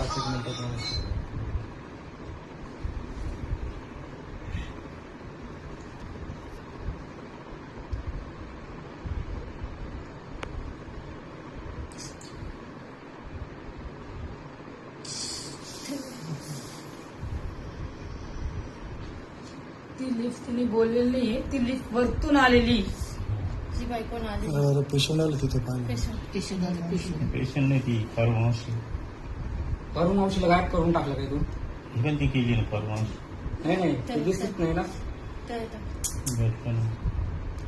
5 मिनिटात ती लिफ्ट तिने बोललेली नाहीये, ती लिफ्ट वरतून आलेली. जी बाई कोण आली? पेशंट आलं तिथे पाहिलं. पेशंट नाही ती परमांशी मावशीला गायब करून टाकलं काय तू? ही पण ती केली ना परमांशी. नाही ते दिसत नाही ना.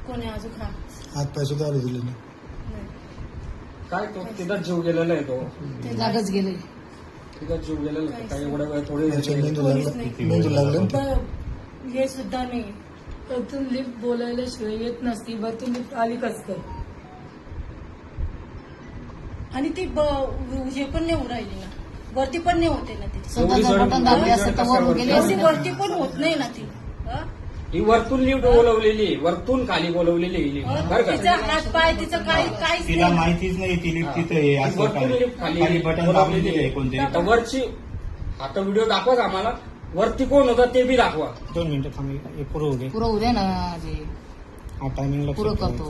कोणी अजून खा हात पाय सुद्धा आले दिले नाही. काय तो तिथं जीव गेलेला आहे तो. लागच गेले. तिथं जीव गेलेला आहे. काही एवढ्या वेळ थोडी त्याच्या मेंदू कोणीच लागलं नाही. मेंदू लागलं ना. हे सुद्धा नाही. वरतून लिफ्ट बोलायला शिवाय येत नसती, वरतून लिफ्ट आली कस काय? आणि ती हे पण नाही होऊ राहिली ना, वरती पण नाही होते ना ती. स्वतःचं बटन दाबले असतं तर वर गेले एवढी वरती पण होत नाही ना ती. ही वरतून लिफ्ट बोलवलेली, वरतून खाली बोलवलेली ही लिफ्ट बरं तिचा का. हात पाय तिचं काहीच तिला नाही. माहितीच नाही ती लिफ्ट तिथे आहे असं वरतून काय. लिफ्ट खाली खाली बटन बोलवलेली दाबलेली आहे आहे. कोणतरी. आता वरची आता व्हिडिओ दाखवाच आम्हाला. वरती कोण होता ते बी दाखवा. 2 मिनिटं थांबी हे पुरं होऊ दे. पुरं उद्या ना जे हा टायमिंगला पुरं करतो.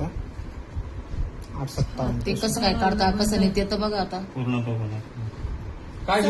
8:57 ते कसं काय काढता कसं नाही ते तर बघा आता. पूर्ण बघून काय